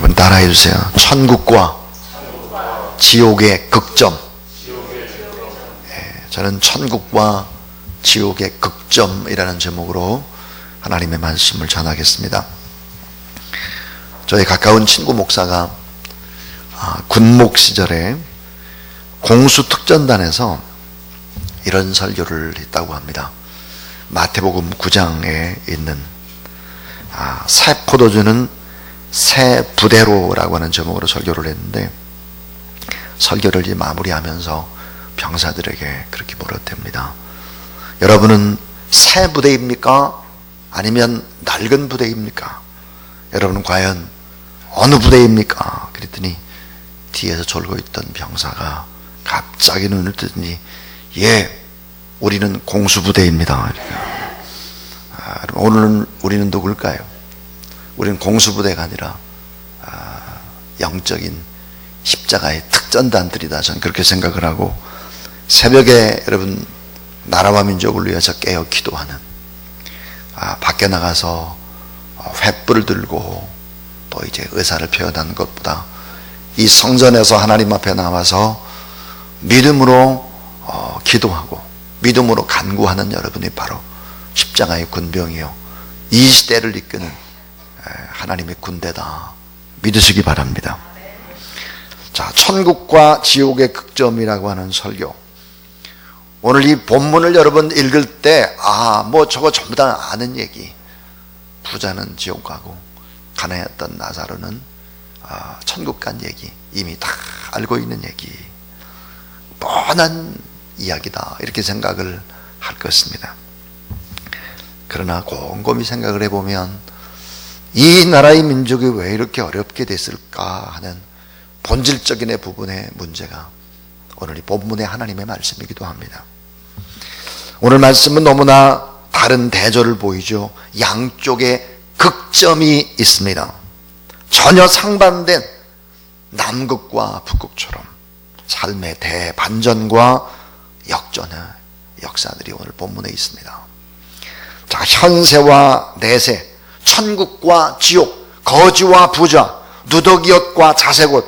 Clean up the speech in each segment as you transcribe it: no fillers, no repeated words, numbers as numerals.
여러분 따라해 주세요. 천국과 지옥의 극점. 저는 천국과 지옥의 극점이라는 제목으로 하나님의 말씀을 전하겠습니다. 저희 가까운 친구 목사가 군목 시절에 공수특전단에서 이런 설교를 했다고 합니다. 마태복음 9장에 있는 새 포도주는 새 부대로라고 하는 제목으로 설교를 했는데, 설교를 마무리하면서 병사들에게 그렇게 물었답니다. 여러분은 새 부대입니까? 아니면 낡은 부대입니까? 여러분은 과연 어느 부대입니까? 그랬더니 뒤에서 졸고 있던 병사가 갑자기 눈을 뜨더니 예, 우리는 공수부대입니다. 오늘은 우리는 누굴까요? 우리는 공수부대가 아니라 영적인 십자가의 특전단들이다. 저는 그렇게 생각을 하고, 새벽에 여러분 나라와 민족을 위해서 깨어 기도하는, 밖에 나가서 횃불을 들고 또 이제 의사를 표현하는 것보다 이 성전에서 하나님 앞에 나와서 믿음으로 기도하고 믿음으로 간구하는 여러분이 바로 십자가의 군병이요, 이 시대를 이끄는 하나님의 군대다 믿으시기 바랍니다. 자, 천국과 지옥의 극점이라고 하는 설교. 오늘 이 본문을 여러분 읽을 때 뭐 저거 전부 다 아는 얘기. 부자는 지옥 가고 가난했던 나사로는 천국 간 얘기, 이미 다 알고 있는 얘기, 뻔한 이야기다 이렇게 생각을 할 것입니다. 그러나 곰곰이 생각을 해보면 이 나라의 민족이 왜 이렇게 어렵게 됐을까 하는 본질적인 부분의 문제가 오늘 이 본문의 하나님의 말씀이기도 합니다. 오늘 말씀은 너무나 다른 대조를 보이죠. 양쪽에 극점이 있습니다. 전혀 상반된 남극과 북극처럼 삶의 대반전과 역전의 역사들이 오늘 본문에 있습니다. 자, 현세와 내세, 천국과 지옥, 거지와 부자, 누더기옷과 자색옷,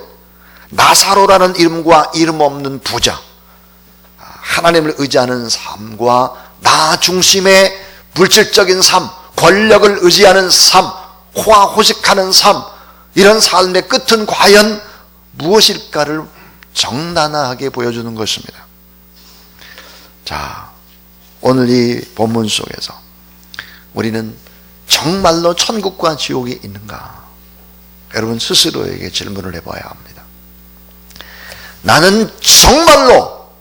나사로라는 이름과 이름 없는 부자, 하나님을 의지하는 삶과 나 중심의 물질적인 삶, 권력을 의지하는 삶, 호화호식하는 삶, 이런 삶의 끝은 과연 무엇일까를 적나라하게 보여주는 것입니다. 자, 오늘 이 본문 속에서 우리는 정말로 천국과 지옥이 있는가? 여러분 스스로에게 질문을 해봐야 합니다. 나는 정말로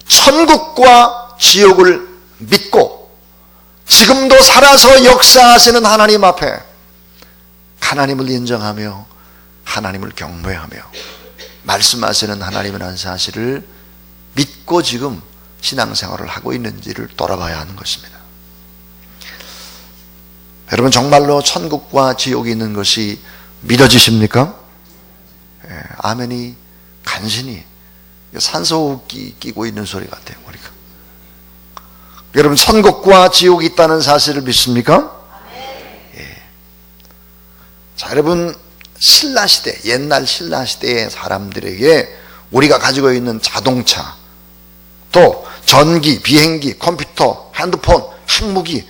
천국과 지옥을 믿고 지금도 살아서 역사하시는 하나님 앞에 하나님을 인정하며 하나님을 경배하며 말씀하시는 하나님이라는 사실을 믿고 지금 신앙생활을 하고 있는지를 돌아봐야 하는 것입니다. 여러분 정말로 천국과 지옥이 있는 것이 믿어지십니까? 아멘이 간신히 산소호흡기 끼고 있는 소리 같아요. 우리가. 여러분 천국과 지옥이 있다는 사실을 믿습니까? 예. 자, 여러분 신라시대, 옛날 신라시대의 사람들에게 우리가 가지고 있는 자동차, 또 전기, 비행기, 컴퓨터, 핸드폰, 핵무기,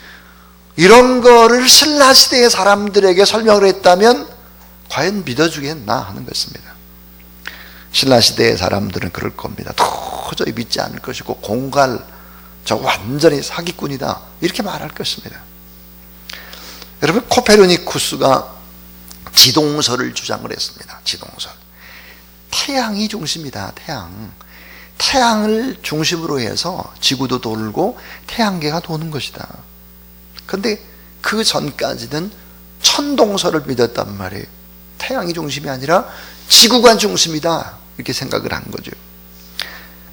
이런 거를 신라시대의 사람들에게 설명을 했다면 과연 믿어주겠나 하는 것입니다. 신라시대의 사람들은 그럴 겁니다. 도저히 믿지 않을 것이고 공갈, 저 완전히 사기꾼이다 이렇게 말할 것입니다. 여러분 코페르니쿠스가 지동설을 주장을 했습니다. 지동설. 태양이 중심이다. 태양을 중심으로 해서 지구도 돌고 태양계가 도는 것이다. 그런데 그 전까지는 천동설을 믿었단 말이에요. 태양이 중심이 아니라 지구가 중심이다 이렇게 생각을 한 거죠.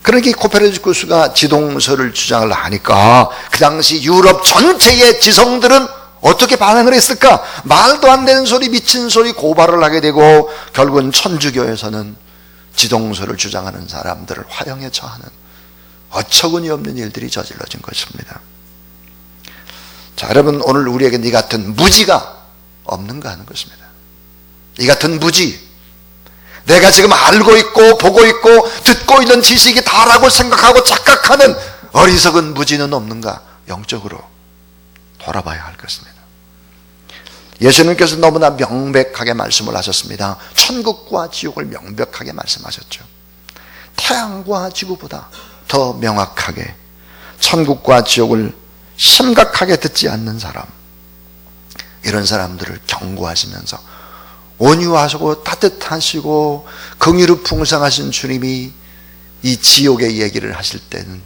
그러니까 코페르니쿠스가 지동설을 주장을 하니까 그 당시 유럽 전체의 지성들은 어떻게 반응을 했을까? 말도 안 되는 소리, 미친 소리 고발을 하게 되고 결국은 천주교에서는 지동설을 주장하는 사람들을 화형에 처하는 어처구니 없는 일들이 저질러진 것입니다. 자, 여러분 오늘 우리에게 이 같은 무지가 없는가 하는 것입니다. 이 같은 무지, 내가 지금 알고 있고 보고 있고 듣고 있는 지식이 다라고 생각하고 착각하는 어리석은 무지는 없는가? 영적으로 돌아봐야 할 것입니다. 예수님께서 너무나 명백하게 말씀을 하셨습니다. 천국과 지옥을 명백하게 말씀하셨죠. 태양과 지구보다 더 명확하게 천국과 지옥을 심각하게 듣지 않는 사람, 이런 사람들을 경고하시면서 온유하시고 따뜻하시고 긍휼이 풍성하신 주님이 이 지옥의 얘기를 하실 때는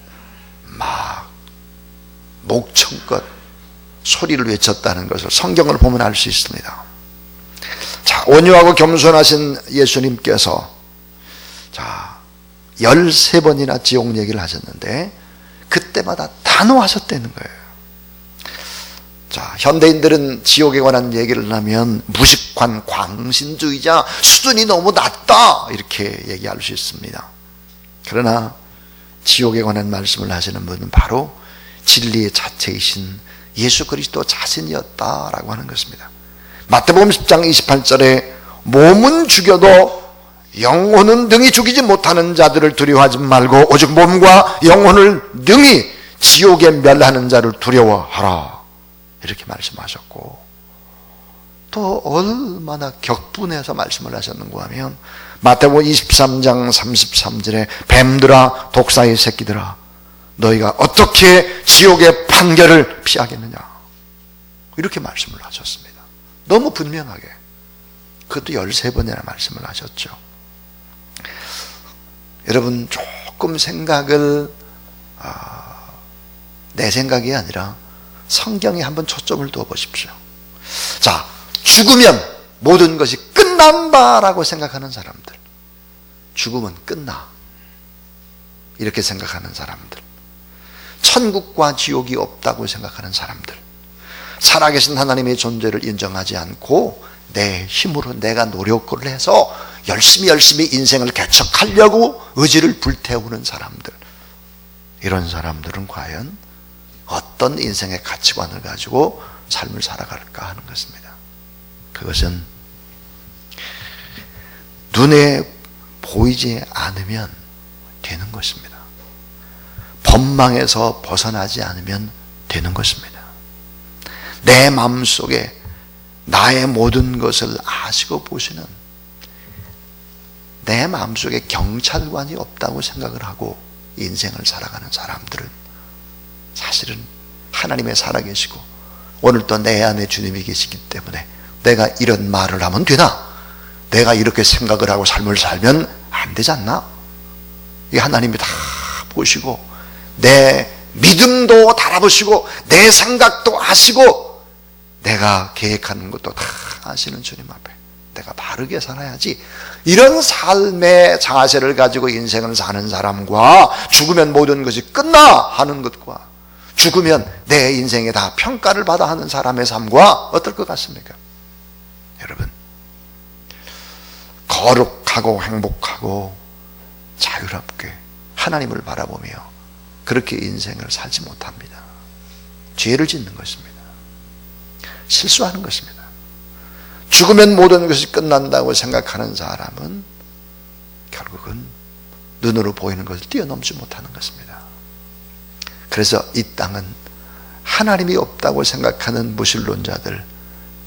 막 목청껏 소리를 외쳤다는 것을 성경을 보면 알 수 있습니다. 자, 온유하고 겸손하신 예수님께서 13번이나 지옥 얘기를 하셨는데 그때마다 단호하셨다는 거예요. 자, 현대인들은 지옥에 관한 얘기를 하면 무식한 광신주의자, 수준이 너무 낮다 이렇게 얘기할 수 있습니다. 그러나 지옥에 관한 말씀을 하시는 분은 바로 진리의 자체이신 예수 그리스도 자신이었다라고 하는 것입니다. 마태복음 10장 28절에 몸은 죽여도 영혼은 능히 죽이지 못하는 자들을 두려워하지 말고 오직 몸과 영혼을 능히 지옥에 멸하는 자를 두려워하라, 이렇게 말씀하셨고, 또 얼마나 격분해서 말씀을 하셨는가 하면 마태복음 23장 33절에 뱀들아 독사의 새끼들아 너희가 어떻게 지옥의 판결을 피하겠느냐, 이렇게 말씀을 하셨습니다. 너무 분명하게. 그것도 13번이나 말씀을 하셨죠. 여러분, 조금 생각을 내 생각이 아니라 성경에 한번 초점을 두어 보십시오. 자, 죽으면 모든 것이 끝난다라고 생각하는 사람들, 죽으면 끝나 이렇게 생각하는 사람들, 천국과 지옥이 없다고 생각하는 사람들, 살아계신 하나님의 존재를 인정하지 않고 내 힘으로 내가 노력을 해서 열심히 인생을 개척하려고 의지를 불태우는 사람들, 이런 사람들은 과연 어떤 인생의 가치관을 가지고 삶을 살아갈까 하는 것입니다. 그것은 눈에 보이지 않으면 되는 것입니다. 법망에서 벗어나지 않으면 되는 것입니다. 내 마음속에 나의 모든 것을 아시고 보시는, 내 마음속에 경찰관이 없다고 생각을 하고 인생을 살아가는 사람들은 사실은 하나님의 살아계시고 오늘도 내 안에 주님이 계시기 때문에 내가 이런 말을 하면 되나? 내가 이렇게 생각을 하고 삶을 살면 안 되지 않나? 이 하나님이 다 보시고 내 믿음도 다 알아보시고 내 생각도 아시고 내가 계획하는 것도 다 아시는 주님 앞에 내가 바르게 살아야지, 이런 삶의 자세를 가지고 인생을 사는 사람과 죽으면 모든 것이 끝나 하는 것과 죽으면 내 인생에 다 평가를 받아 하는 사람의 삶과 어떨 것 같습니까? 여러분, 거룩하고 행복하고 자유롭게 하나님을 바라보며 그렇게 인생을 살지 못합니다. 죄를 짓는 것입니다. 실수하는 것입니다. 죽으면 모든 것이 끝난다고 생각하는 사람은 결국은 눈으로 보이는 것을 뛰어넘지 못하는 것입니다. 그래서 이 땅은 하나님이 없다고 생각하는 무신론자들,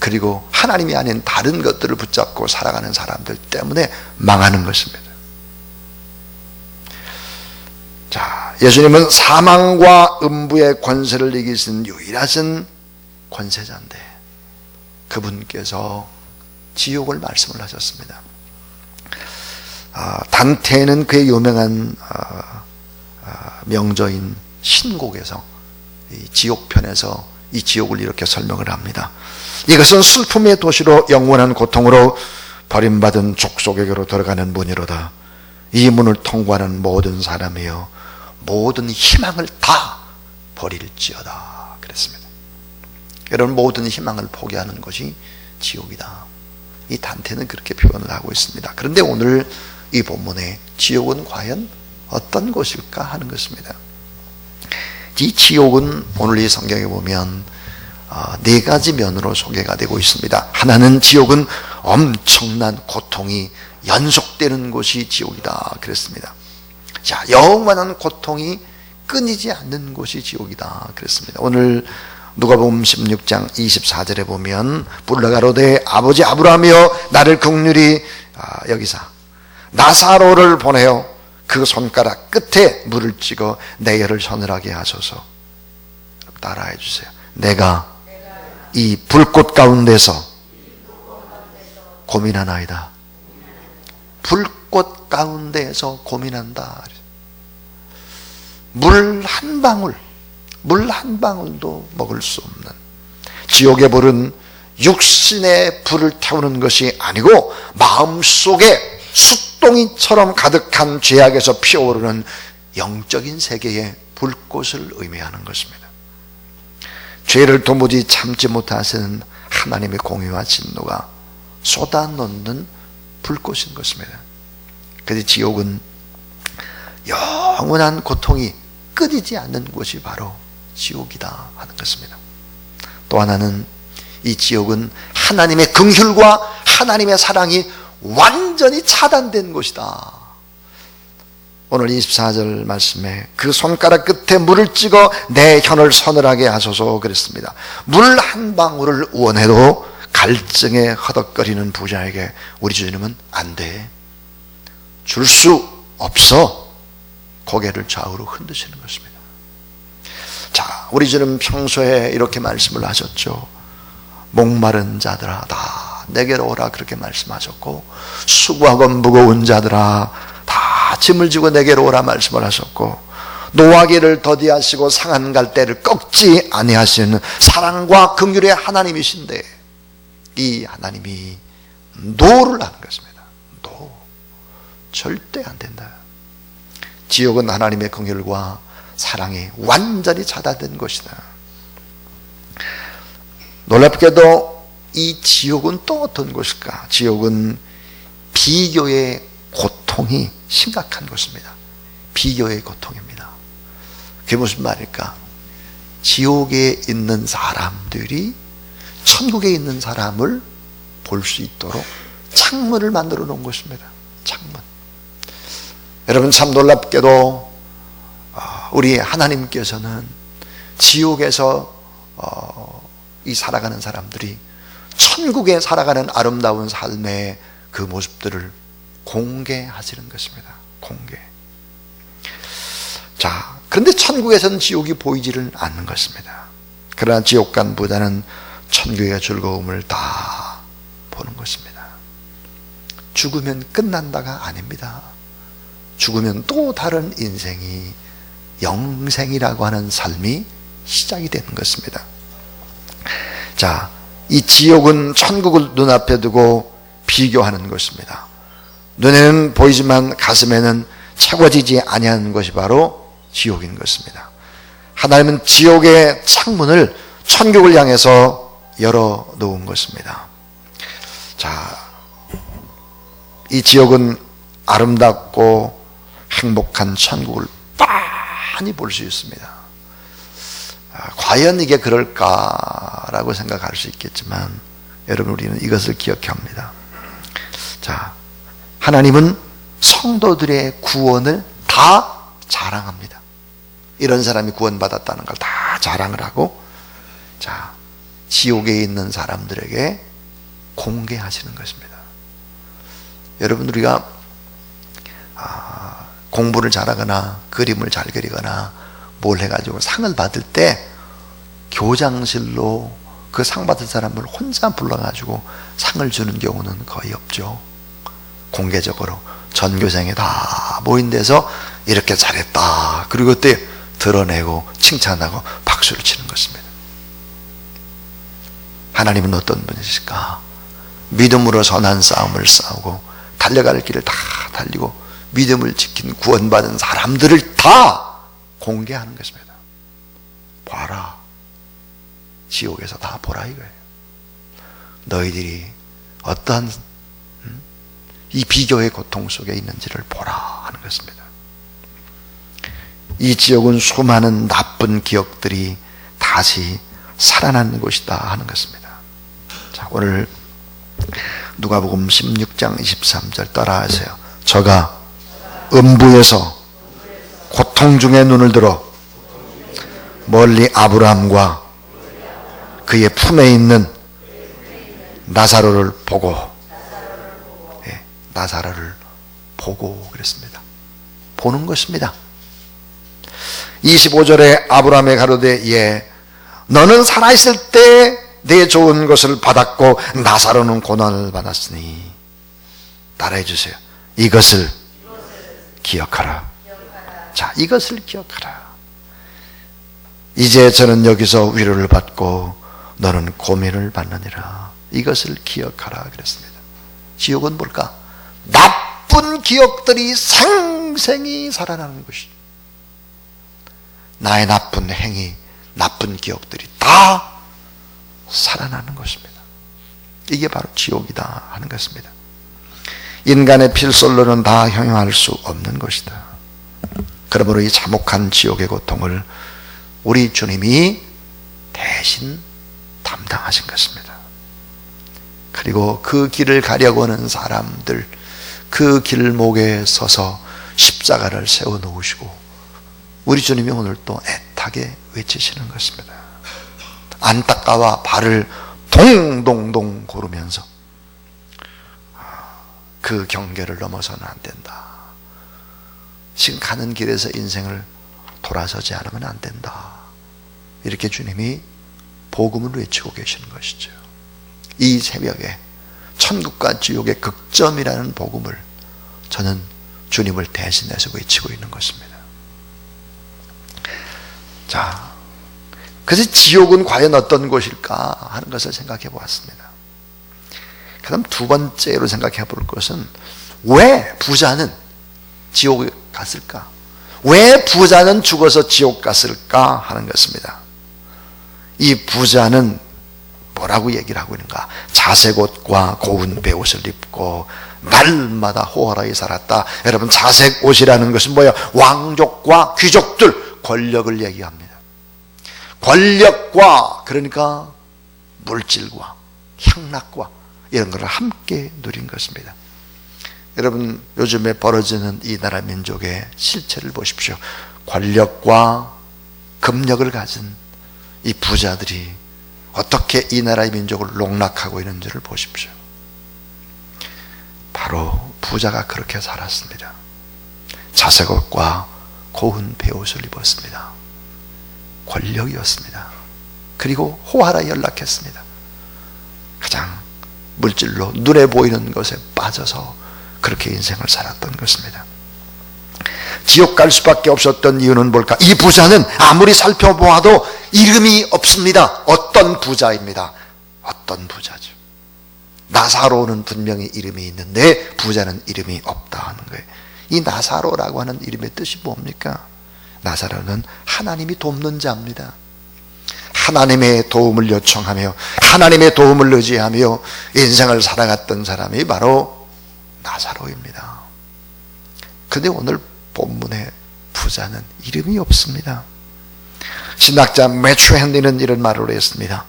그리고 하나님이 아닌 다른 것들을 붙잡고 살아가는 사람들 때문에 망하는 것입니다. 자, 예수님은 사망과 음부의 권세를 이기신 유일하신 권세자인데 그분께서 지옥을 말씀을 하셨습니다. 단테는 그의 유명한 명저인 신곡에서 이 지옥편에서 이 지옥을 이렇게 설명을 합니다. 이것은 슬픔의 도시로 영원한 고통으로 버림받은 족속에게로 들어가는 문이로다. 이 문을 통과하는 모든 사람이여 모든 희망을 다 버릴지어다 그랬습니다. 여러분, 모든 희망을 포기하는 것이 지옥이다. 이 단테는 그렇게 표현을 하고 있습니다. 그런데 오늘 이 본문에 지옥은 과연 어떤 곳일까 하는 것입니다. 이 지옥은 오늘 이 성경에 보면 네 가지 면으로 소개가 되고 있습니다. 하나는 지옥은 엄청난 고통이 연속되는 곳이 지옥이다 그랬습니다. 자, 영원한 고통이 끊이지 않는 곳이 지옥이다 그랬습니다. 오늘 누가복음 16장 24절에 보면 불러 가로되 아버지 아브라함이여 나를 긍휼히 여기서 나사로를 보내어 그 손가락 끝에 물을 찍어 내 혀를 서늘하게 하소서. 따라해 주세요. 내가 이 불꽃 가운데서 고민하나이다. 불꽃 가운데에서 고민한다. 물 한 방울도 먹을 수 없는 지옥의 불은 육신의 불을 태우는 것이 아니고 마음속에 숫동이처럼 가득한 죄악에서 피어오르는 영적인 세계의 불꽃을 의미하는 것입니다. 죄를 도무지 참지 못하시는 하나님의 공의와 진노가 쏟아놓는 불꽃인 것입니다. 그래서 지옥은 영원한 고통이 끊이지 않는 곳이 바로 지옥이다 하는 것입니다. 또 하나는 이 지옥은 하나님의 긍휼과 하나님의 사랑이 완전히 차단된 곳이다. 오늘 24절 말씀에 그 손가락 끝에 물을 찍어 내 혀를 서늘하게 하소서 그랬습니다. 물 한 방울을 원해도 갈증에 허덕거리는 부자에게 우리 주님은 안 돼, 줄 수 없어, 고개를 좌우로 흔드시는 것입니다. 자, 우리 주님 평소에 이렇게 말씀을 하셨죠. 목마른 자들아 다 내게로 오라 그렇게 말씀하셨고, 수고하고 무거운 자들아 다 짐을 지고 내게로 오라 말씀을 하셨고, 노하기를 더디하시고 상한 갈대를 꺾지 아니하시는 사랑과 긍휼의 하나님이신데 이 하나님이 노를 하는 것입니다. 노, 절대 안 된다. 지옥은 하나님의 긍휼과 사랑이 완전히 차단된 것이다. 놀랍게도 이 지옥은 또 어떤 곳일까? 지옥은 비교의 고통이 심각한 것입니다. 비교의 고통입니다. 그게 무슨 말일까? 지옥에 있는 사람들이 천국에 있는 사람을 볼 수 있도록 창문을 만들어 놓은 것입니다. 창문. 여러분, 참 놀랍게도 우리 하나님께서는 지옥에서 이 살아가는 사람들이 천국에 살아가는 아름다운 삶의 그 모습들을 공개하시는 것입니다. 공개. 자, 그런데 천국에서는 지옥이 보이지를 않는 것입니다. 그러나 지옥 간 부자는 천국의 즐거움을 다 보는 것입니다. 죽으면 끝난다가 아닙니다. 죽으면 또 다른 인생이, 영생이라고 하는 삶이 시작이 되는 것입니다. 자, 이 지옥은 천국을 눈앞에 두고 비교하는 것입니다. 눈에는 보이지만 가슴에는 채워지지 아니하는 것이 바로 지옥인 것입니다. 하나님은 지옥의 창문을 천국을 향해서 열어 놓은 것입니다. 자, 이 지옥은 아름답고 행복한 천국을 빤히 볼 수 있습니다. 과연 이게 그럴까라고 생각할 수 있겠지만, 여러분, 우리는 이것을 기억해야 합니다. 자, 하나님은 성도들의 구원을 다 자랑합니다. 이런 사람이 구원받았다는 걸 다 자랑을 하고, 자, 지옥에 있는 사람들에게 공개하시는 것입니다. 여러분, 우리가 공부를 잘하거나 그림을 잘 그리거나 뭘 해가지고 상을 받을 때 교장실로 그 상 받은 사람을 혼자 불러가지고 상을 주는 경우는 거의 없죠. 공개적으로 전교생이 다 모인 데서 이렇게 잘했다, 그리고 그때 드러내고 칭찬하고 박수를 치는 것입니다. 하나님은 어떤 분이실까? 믿음으로 선한 싸움을 싸우고 달려갈 길을 다 달리고 믿음을 지킨 구원받은 사람들을 다 공개하는 것입니다. 봐라, 지옥에서 다 보라 이거예요. 너희들이 어떠한 이 비교의 고통 속에 있는지를 보라 하는 것입니다. 이 지옥은 수많은 나쁜 기억들이 다시 살아나는 곳이다 하는 것입니다. 자, 오늘 누가복음 16장 23절 따라하세요. 저가 음부에서 고통 중에 눈을 들어 멀리 아브라함과 그의 품에 있는 나사로를 보고, 나사로를 보고 그랬습니다. 보는 것입니다. 25절에 아브라함의 가로되 예, 너는 살아있을 때 내 좋은 것을 받았고 나사로는 고난을 받았으니, 따라해 주세요. 이것을 기억하라. 자, 이것을 기억하라. 이제 저는 여기서 위로를 받고 너는 고민을 받느니라. 이것을 기억하라 그랬습니다. 지옥은 뭘까? 나쁜 기억들이 생생히 살아나는 것이죠. 나의 나쁜 행위, 나쁜 기억들이 다 살아나는 것입니다. 이게 바로 지옥이다 하는 것입니다. 인간의 필설로는 다 형용할 수 없는 것이다. 그러므로 이 참혹한 지옥의 고통을 우리 주님이 대신 담당하신 것입니다. 그리고 그 길을 가려고 하는 사람들, 그 길목에 서서 십자가를 세워놓으시고 우리 주님이 오늘 또 애타게 외치시는 것입니다. 안타까워 발을 동동동 고르면서 그 경계를 넘어서는 안 된다. 지금 가는 길에서 인생을 돌아서지 않으면 안 된다. 이렇게 주님이 복음을 외치고 계시는 것이죠. 이 새벽에 천국과 지옥의 극점이라는 복음을 저는 주님을 대신해서 외치고 있는 것입니다. 자, 그래서 지옥은 과연 어떤 곳일까 하는 것을 생각해 보았습니다. 그 다음 두 번째로 생각해 볼 것은 왜 부자는 지옥에 갔을까? 왜 부자는 죽어서 지옥 갔을까 하는 것입니다. 이 부자는 뭐라고 얘기를 하고 있는가? 자색 옷과 고운 베옷을 입고 날마다 호화라게 살았다. 여러분, 자색 옷이라는 것은 뭐예요? 왕족과 귀족들, 권력을 얘기합니다. 권력과, 그러니까 물질과 향락과 이런 것을 함께 누린 것입니다. 여러분, 요즘에 벌어지는 이 나라 민족의 실체를 보십시오. 권력과 금력을 가진 이 부자들이 어떻게 이 나라의 민족을 농락하고 있는지를 보십시오. 바로 부자가 그렇게 살았습니다. 자색옷과 고운 베옷을 입었습니다. 권력이었습니다. 그리고 호화라 연락했습니다. 가장 물질로 눈에 보이는 것에 빠져서 그렇게 인생을 살았던 것입니다. 지옥 갈 수밖에 없었던 이유는 뭘까? 이 부자는 아무리 살펴보아도 이름이 없습니다. 어떤 부자입니다. 어떤 부자죠. 나사로는 분명히 이름이 있는데 부자는 이름이 없다 하는 거예요. 이 나사로라고 하는 이름의 뜻이 뭡니까? 나사로는 하나님이 돕는 자입니다. 하나님의 도움을 요청하며 하나님의 도움을 의지하며 인생을 살아갔던 사람이 바로 나사로입니다. 그런데 오늘 본문의 부자는 이름이 없습니다. 신학자 매튜 헨리는 이런 말을 했습니다.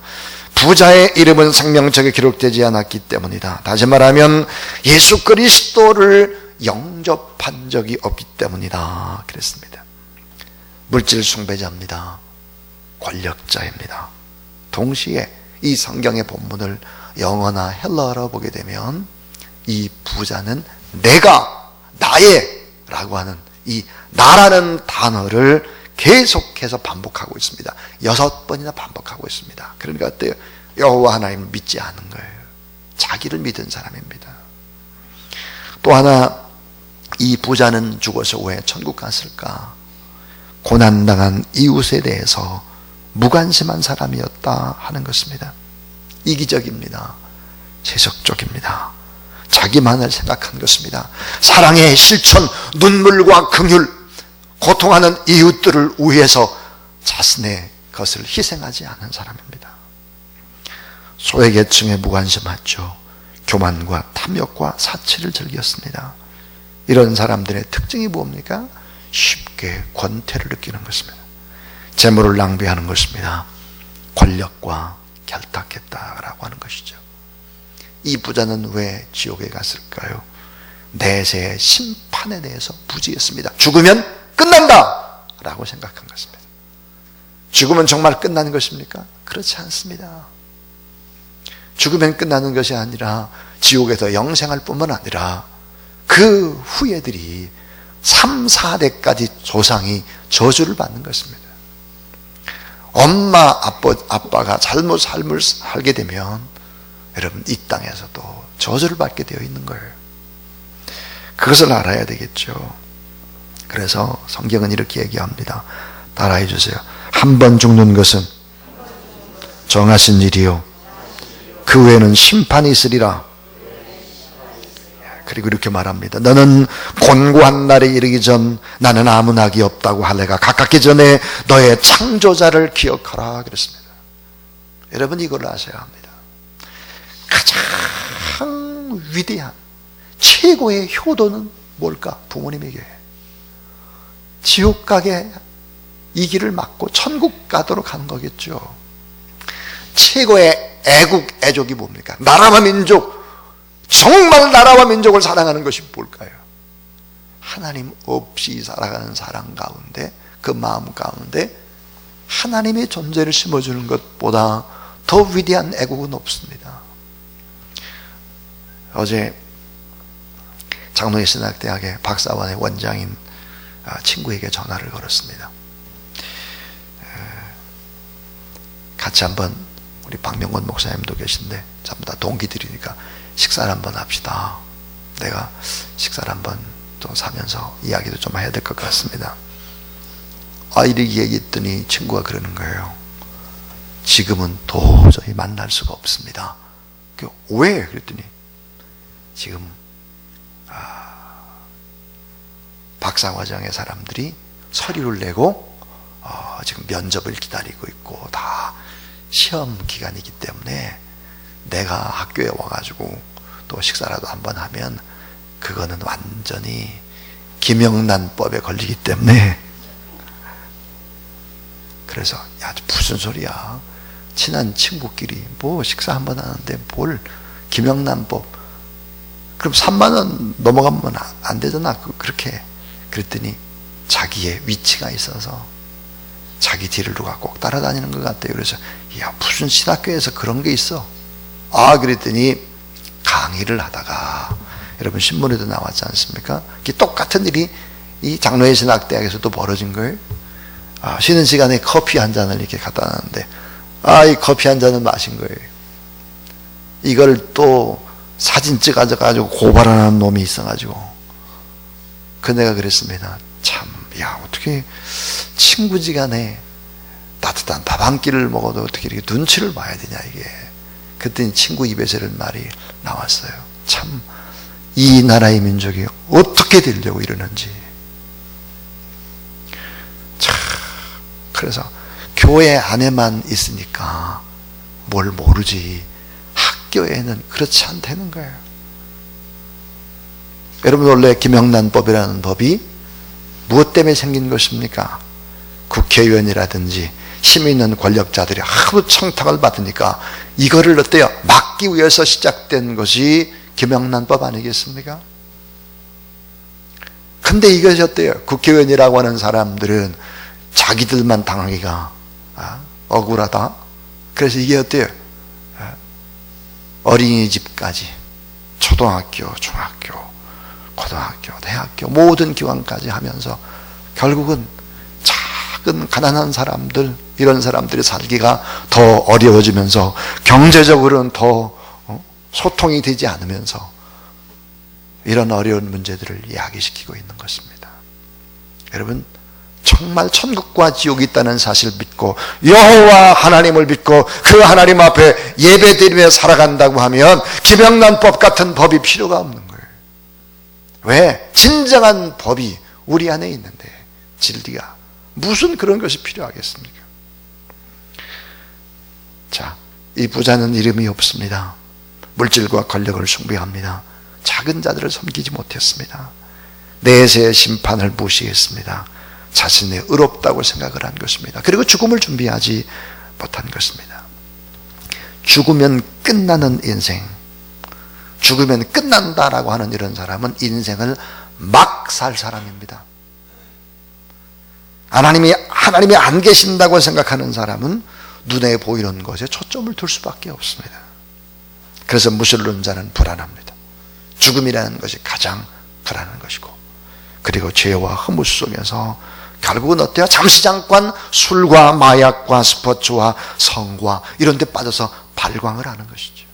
부자의 이름은 생명책에 기록되지 않았기 때문이다. 다시 말하면 예수 그리스도를 영접한 적이 없기 때문이다 그랬습니다. 물질 숭배자입니다. 권력자입니다. 동시에 이 성경의 본문을 영어나 헬라어로 보게 되면 이 부자는 내가, 나의 라고 하는 이 나라는 단어를 계속해서 반복하고 있습니다. 6번이나 반복하고 있습니다. 그러니까 어때요? 여호와 하나님을 믿지 않은 거예요. 자기를 믿은 사람입니다. 또 하나, 이 부자는 죽어서 왜 천국 갔을까? 고난당한 이웃에 대해서 무관심한 사람이었다 하는 것입니다. 이기적입니다. 세속적입니다. 자기만을 생각한 것입니다. 사랑의 실천, 눈물과 긍휼, 고통하는 이웃들을 위해서 자신의 것을 희생하지 않은 사람입니다. 소외계층에 무관심했죠. 교만과 탐욕과 사치를 즐겼습니다. 이런 사람들의 특징이 뭡니까? 쉽게 권태를 느끼는 것입니다. 재물을 낭비하는 것입니다. 권력과 결탁했다라고 하는 것이죠. 이 부자는 왜 지옥에 갔을까요? 내세의 심판에 대해서 무지했습니다. 죽으면 끝난다 라고 생각한 것입니다. 죽으면 정말 끝나는 것입니까? 그렇지 않습니다. 죽으면 끝나는 것이 아니라 지옥에서 영생할 뿐만 아니라 그 후예들이 3, 4대까지 조상이 저주를 받는 것입니다. 엄마, 아빠가 잘못 삶을 살게 되면 여러분 이 땅에서도 저주를 받게 되어 있는 거예요. 그것을 알아야 되겠죠. 그래서 성경은 이렇게 얘기합니다. 따라해 주세요. 한 번 죽는 것은 정하신 일이요 그 후에는 심판이 있으리라. 그리고 이렇게 말합니다. 너는 곤고한 날에 이르기 전 나는 아무 낙이 없다고 할래가 가깝기 전에 너의 창조자를 기억하라 그랬습니다. 여러분 이걸 아셔야 합니다. 가장 위대한 최고의 효도는 뭘까? 부모님에게 지옥 가게 이 길을 막고 천국 가도록 하는 거겠죠. 최고의 애국이 뭡니까? 나라와 민족, 정말 나라와 민족을 사랑하는 것이 뭘까요? 하나님 없이 살아가는 사람 가운데, 그 마음 가운데 하나님의 존재를 심어주는 것보다 더 위대한 애국은 없습니다. 어제 장로의 신학대학의 박사원의 원장인 친구에게 전화를 걸었습니다. 같이 한번 우리 박명건 목사님도 계신데 전부 다 동기들이니까 식사를 한번 합시다. 내가 식사를 한번 또 사면서 이야기도 좀 해야 될 것 같습니다. 이렇게 얘기했더니 친구가 그러는 거예요. 지금은 도저히 만날 수가 없습니다. 왜? 그랬더니 지금 박사과정의 사람들이 서류를 내고 지금 면접을 기다리고 있고 다 시험 기간이기 때문에 내가 학교에 와가지고 또 식사라도 한번 하면 그거는 완전히 김영란법에 걸리기 때문에 그래서 야 무슨 소리야, 친한 친구끼리 뭐 식사 한번 하는데 뭘 김영란법, 그럼 3만 원 넘어가면 안 되잖아. 그렇게 그랬더니 자기의 위치가 있어서 자기 뒤를 누가 꼭 따라다니는 것 같아요. 그래서 야 무슨 신학교에서 그런 게 있어? 그랬더니 강의를 하다가 여러분 신문에도 나왔지 않습니까? 똑같은 일이 이 장로의 신학대학에서도 벌어진 거예요. 쉬는 시간에 커피 한 잔을 이렇게 갖다 놨는데 이 커피 한 잔을 마신 거예요. 이걸 또 사진 찍어가지고 고발하는 놈이 있어가지고 내가 그랬습니다. 참, 야 어떻게 친구지간에 따뜻한 밥 한 끼를 먹어도 어떻게 이렇게 눈치를 봐야 되냐 이게. 그랬더니 친구 입에서 이런 말이 나왔어요. 참 이 나라의 민족이 어떻게 되려고 이러는지. 참 그래서 교회 안에만 있으니까 뭘 모르지 학교에는 그렇지 않다는 거예요. 여러분 원래 김영란법이라는 법이 무엇 때문에 생긴 것입니까? 국회의원이라든지 힘 있는 권력자들이 하도 청탁을 받으니까 이거를 어때요? 막기 위해서 시작된 것이 김영란법 아니겠습니까? 근데 이것이 어때요? 국회의원이라고 하는 사람들은 자기들만 당하기가 억울하다. 그래서 이게 어때요? 어린이집까지 초등학교, 중학교, 고등학교, 대학교 모든 기관까지 하면서 결국은 작은 가난한 사람들, 이런 사람들이 살기가 더 어려워지면서 경제적으로는 더 소통이 되지 않으면서 이런 어려운 문제들을 야기시키고 있는 것입니다. 여러분 정말 천국과 지옥이 있다는 사실을 믿고 여호와 하나님을 믿고 그 하나님 앞에 예배드리며 살아간다고 하면 김영란법 같은 법이 필요가 없는 거예요. 왜? 진정한 법이 우리 안에 있는데 진리가 무슨 그런 것이 필요하겠습니까? 자, 이 부자는 이름이 없습니다. 물질과 권력을 숭배합니다. 작은 자들을 섬기지 못했습니다. 내세의 심판을 무시했습니다. 자신의 의롭다고 생각을 한 것입니다. 그리고 죽음을 준비하지 못한 것입니다. 죽으면 끝나는 인생, 죽으면 끝난다라고 하는 이런 사람은 인생을 막 살 사람입니다. 하나님이 안 계신다고 생각하는 사람은 눈에 보이는 것에 초점을 둘 수밖에 없습니다. 그래서 무신론자는 불안합니다. 죽음이라는 것이 가장 불안한 것이고, 그리고 죄와 허무 속에서 결국은 어때요? 잠시 잠깐 술과 마약과 스포츠와 성과 이런 데 빠져서 발광을 하는 것이죠.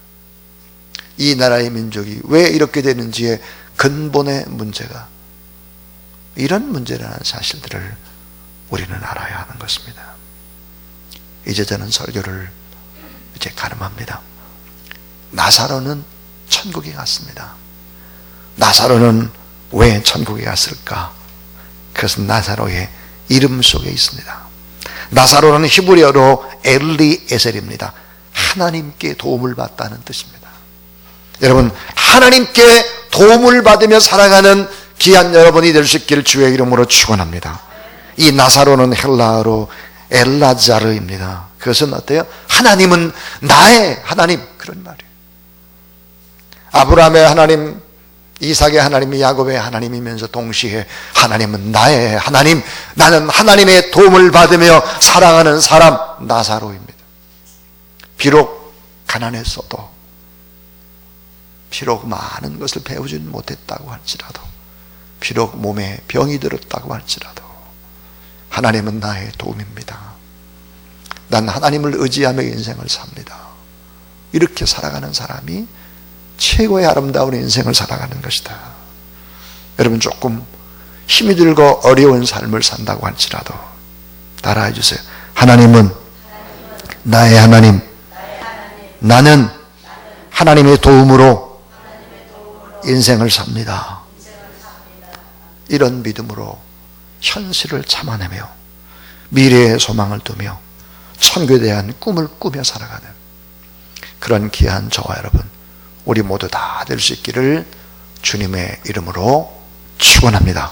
이 나라의 민족이 왜 이렇게 되는지의 근본의 문제가 이런 문제라는 사실들을 우리는 알아야 하는 것입니다. 이제 저는 설교를 이제 가름합니다. 나사로는 천국에 갔습니다. 나사로는 왜 천국에 갔을까? 그것은 나사로의 이름 속에 있습니다. 나사로는 히브리어로 엘리에셀입니다. 하나님께 도움을 받다는 뜻입니다. 여러분, 하나님께 도움을 받으며 살아가는 귀한 여러분이 될 수 있기를 주의 이름으로 축원합니다. 이 나사로는 헬라어로 엘라자르입니다. 그것은 어때요? 하나님은 나의 하나님, 그런 말이에요. 아브라함의 하나님, 이삭의 하나님이 야곱의 하나님이면서 동시에 하나님은 나의 하나님, 나는 하나님의 도움을 받으며 살아가는 사람, 나사로입니다. 비록 가난했어도, 비록 많은 것을 배우지는 못했다고 할지라도, 비록 몸에 병이 들었다고 할지라도 하나님은 나의 도움입니다. 난 하나님을 의지하며 인생을 삽니다. 이렇게 살아가는 사람이 최고의 아름다운 인생을 살아가는 것이다. 여러분, 조금 힘이 들고 어려운 삶을 산다고 할지라도 따라해 주세요. 하나님은 나의 하나님, 나는 하나님의 도움으로 인생을 삽니다. 이런 믿음으로 현실을 참아내며 미래의 소망을 두며 천국에 대한 꿈을 꾸며 살아가는 그런 귀한 저와 여러분, 우리 모두 다 될 수 있기를 주님의 이름으로 축원합니다.